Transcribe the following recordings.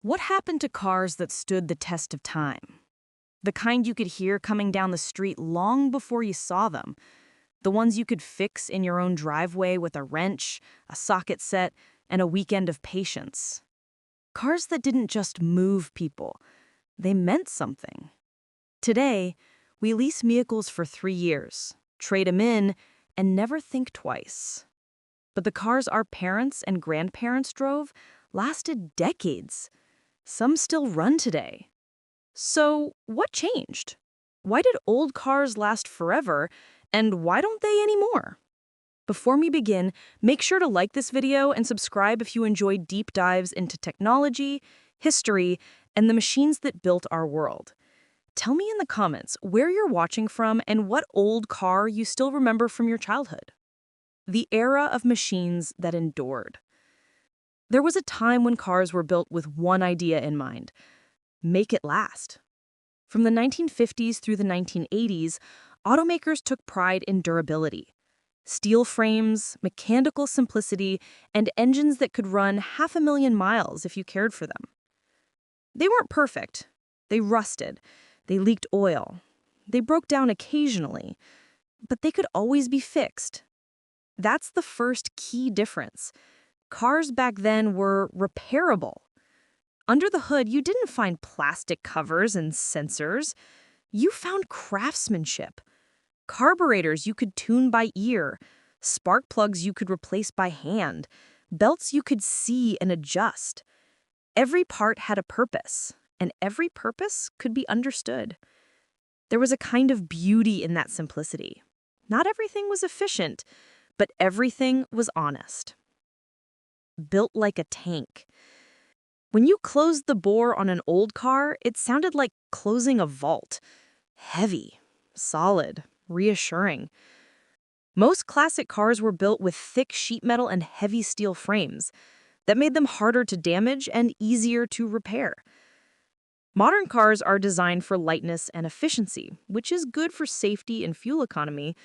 What happened to cars that stood the test of time? The kind you could hear coming down the street long before you saw them. The ones you could fix in your own driveway with a wrench, a socket set, and a weekend of patience. Cars that didn't just move people, they meant something. Today, we lease vehicles for 3 years, trade them in, and never think twice. But the cars our parents and grandparents drove lasted decades. Some still run today. So, what changed? Why did old cars last forever, and why don't they anymore? Before we begin, make sure to like this video and subscribe if you enjoy deep dives into technology, history, and the machines that built our world. Tell me in the comments where you're watching from and what old car you still remember from your childhood. The era of machines that endured. There was a time when cars were built with one idea in mind: make it last. From the 1950s through the 1980s, automakers took pride in durability. Steel frames, mechanical simplicity, and engines that could run 500,000 miles if you cared for them. They weren't perfect. They rusted. They leaked oil. They broke down occasionally. But they could always be fixed. That's the first key difference. Cars back then were repairable. Under the hood, you didn't find plastic covers and sensors. You found craftsmanship. Carburetors you could tune by ear, spark plugs you could replace by hand, belts you could see and adjust. Every part had a purpose, and every purpose could be understood. There was a kind of beauty in that simplicity. Not everything was efficient, but everything was honest. Built like a tank. When you closed the bore on an old car, it sounded like closing a vault. Heavy, solid, reassuring. Most classic cars were built with thick sheet metal and heavy steel frames that made them harder to damage and easier to repair. Modern cars are designed for lightness and efficiency, which is good for safety and fuel economy,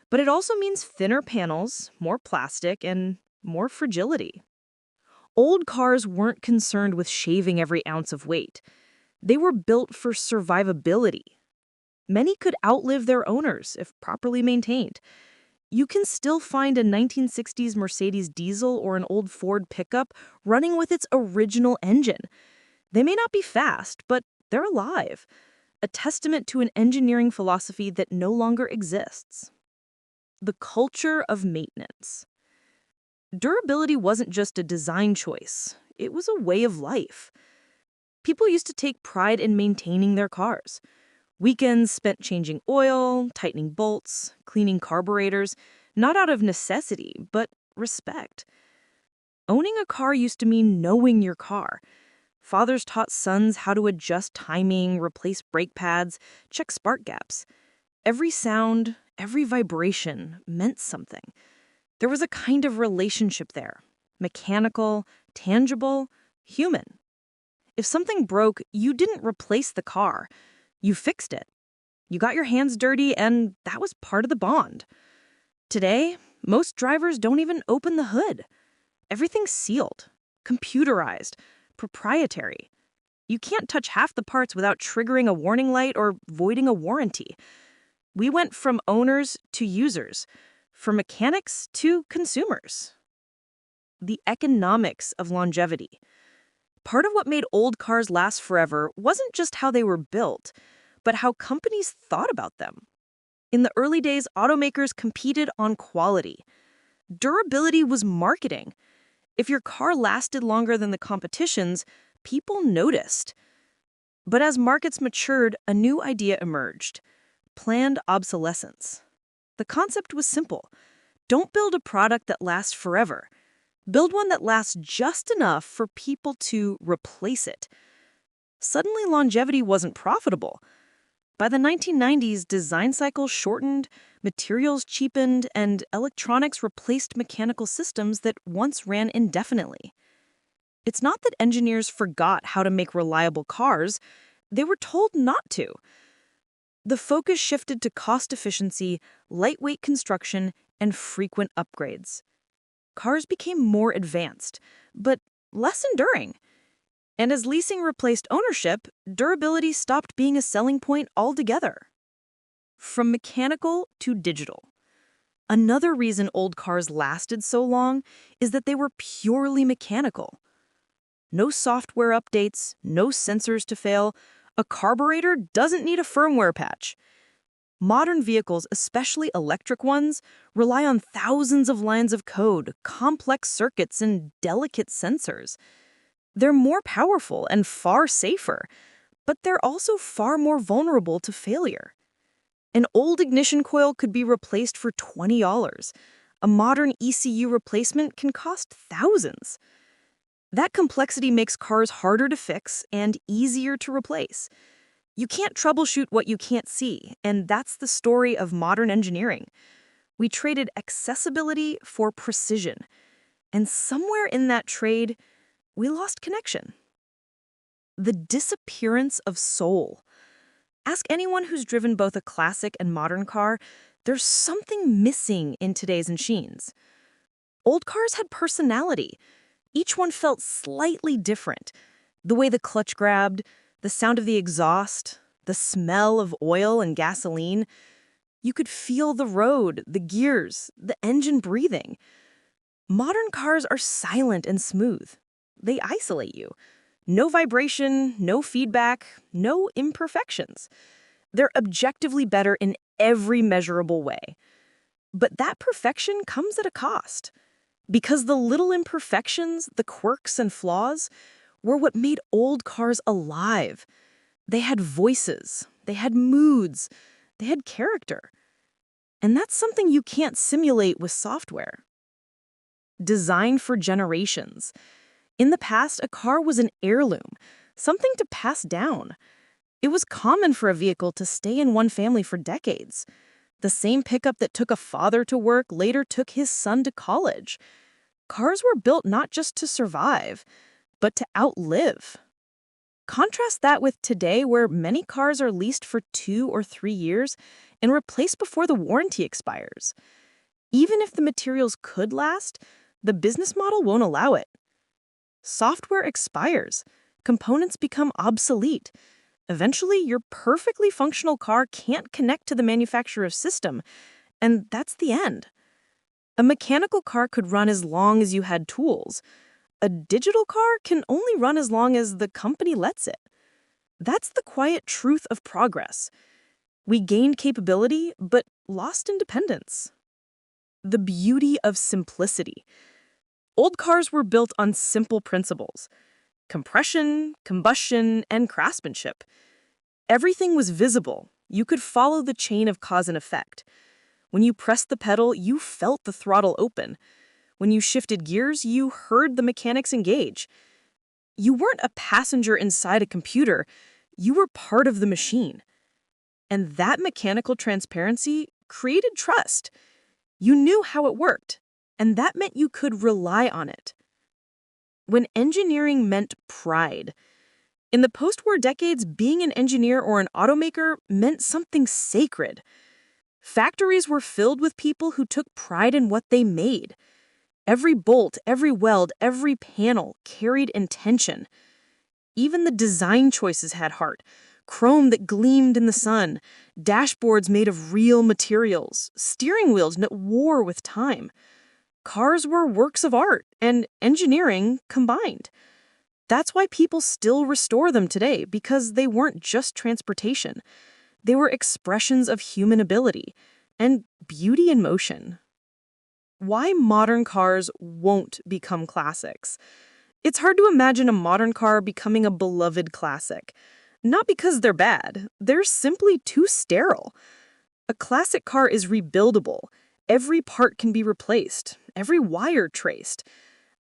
but it also means thinner panels, more plastic, and more fragility. Old cars weren't concerned with shaving every ounce of weight. They were built for survivability. Many could outlive their owners if properly maintained. You can still find a 1960s Mercedes diesel or an old Ford pickup running with its original engine. They may not be fast, but they're alive, a testament to an engineering philosophy that no longer exists. The culture of maintenance. Durability wasn't just a design choice, it was a way of life. People used to take pride in maintaining their cars. Weekends spent changing oil, tightening bolts, cleaning carburetors, not out of necessity, but respect. Owning a car used to mean knowing your car. Fathers taught sons how to adjust timing, replace brake pads, check spark gaps. Every sound, every vibration meant something. There was a kind of relationship there. Mechanical, tangible, human. If something broke, you didn't replace the car. You fixed it. You got your hands dirty, and that was part of the bond. Today, most drivers don't even open the hood. Everything's sealed, computerized, proprietary. You can't touch half the parts without triggering a warning light or voiding a warranty. We went from owners to users, from mechanics to consumers. The economics of longevity. Part of what made old cars last forever wasn't just how they were built, but how companies thought about them. In the early days, automakers competed on quality. Durability was marketing. If your car lasted longer than the competition's, people noticed. But as markets matured, a new idea emerged: planned obsolescence. The concept was simple. Don't build a product that lasts forever. Build one that lasts just enough for people to replace it. Suddenly, longevity wasn't profitable. By the 1990s, design cycles shortened, materials cheapened, and electronics replaced mechanical systems that once ran indefinitely. It's not that engineers forgot how to make reliable cars. They were told not to. The focus shifted to cost efficiency, lightweight construction, and frequent upgrades. Cars became more advanced, but less enduring. And as leasing replaced ownership, durability stopped being a selling point altogether. From mechanical to digital. Another reason old cars lasted so long is that they were purely mechanical. No software updates, no sensors to fail. A carburetor doesn't need a firmware patch. Modern vehicles, especially electric ones, rely on thousands of lines of code, complex circuits, and delicate sensors. They're more powerful and far safer, but they're also far more vulnerable to failure. An old ignition coil could be replaced for $20. A modern ECU replacement can cost thousands. That complexity makes cars harder to fix and easier to replace. You can't troubleshoot what you can't see, and that's the story of modern engineering. We traded accessibility for precision, and somewhere in that trade, we lost connection. The disappearance of soul. Ask anyone who's driven both a classic and modern car, there's something missing in today's machines. Old cars had personality. Each one felt slightly different. The way the clutch grabbed, the sound of the exhaust, the smell of oil and gasoline. You could feel the road, the gears, the engine breathing. Modern cars are silent and smooth. They isolate you. No vibration, no feedback, no imperfections. They're objectively better in every measurable way. But that perfection comes at a cost. Because the little imperfections, the quirks and flaws, were what made old cars alive. They had voices, they had moods, they had character. And that's something you can't simulate with software. Designed for generations. In the past, a car was an heirloom, something to pass down. It was common for a vehicle to stay in one family for decades. The same pickup that took a father to work later took his son to college. Cars were built not just to survive, but to outlive. Contrast that with today, where many cars are leased for 2 or 3 years and replaced before the warranty expires. Even if the materials could last, the business model won't allow it. Software expires. Components become obsolete. Eventually, your perfectly functional car can't connect to the manufacturer's system, and that's the end. A mechanical car could run as long as you had tools. A digital car can only run as long as the company lets it. That's the quiet truth of progress. We gained capability, but lost independence. The beauty of simplicity. Old cars were built on simple principles: compression, combustion, and craftsmanship. Everything was visible. You could follow the chain of cause and effect. When you pressed the pedal, you felt the throttle open. When you shifted gears, you heard the mechanics engage. You weren't a passenger inside a computer. You were part of the machine. And that mechanical transparency created trust. You knew how it worked, and that meant you could rely on it. When engineering meant pride. In the post-war decades, being an engineer or an automaker meant something sacred. Factories were filled with people who took pride in what they made. Every bolt, every weld, every panel carried intention. Even the design choices had heart. Chrome that gleamed in the sun, dashboards made of real materials, steering wheels that wore with time. Cars were works of art and engineering combined. That's why people still restore them today, because they weren't just transportation. They were expressions of human ability and beauty in motion. Why modern cars won't become classics? It's hard to imagine a modern car becoming a beloved classic. Not because they're bad, they're simply too sterile. A classic car is rebuildable. Every part can be replaced, every wire traced.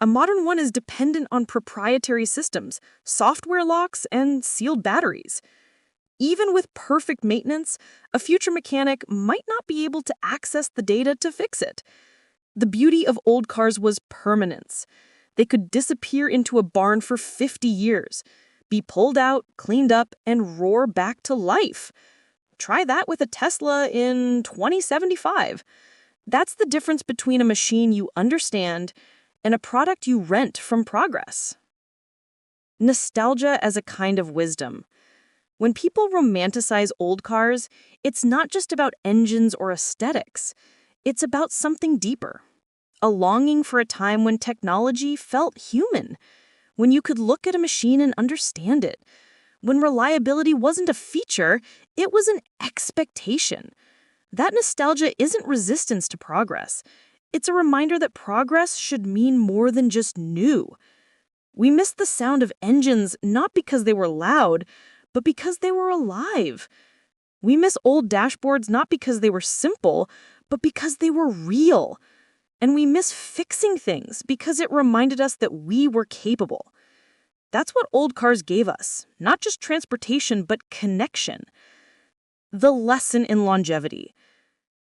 A modern one is dependent on proprietary systems, software locks, and sealed batteries. Even with perfect maintenance, a future mechanic might not be able to access the data to fix it. The beauty of old cars was permanence. They could disappear into a barn for 50 years, be pulled out, cleaned up, and roar back to life. Try that with a Tesla in 2075. That's the difference between a machine you understand and a product you rent from progress. Nostalgia as a kind of wisdom. When people romanticize old cars, it's not just about engines or aesthetics. It's about something deeper. A longing for a time when technology felt human, when you could look at a machine and understand it, when reliability wasn't a feature, it was an expectation. That nostalgia isn't resistance to progress. It's a reminder that progress should mean more than just new. We miss the sound of engines not because they were loud, but because they were alive. We miss old dashboards not because they were simple, but because they were real. And we miss fixing things because it reminded us that we were capable. That's what old cars gave us, not just transportation, but connection. The lesson in longevity.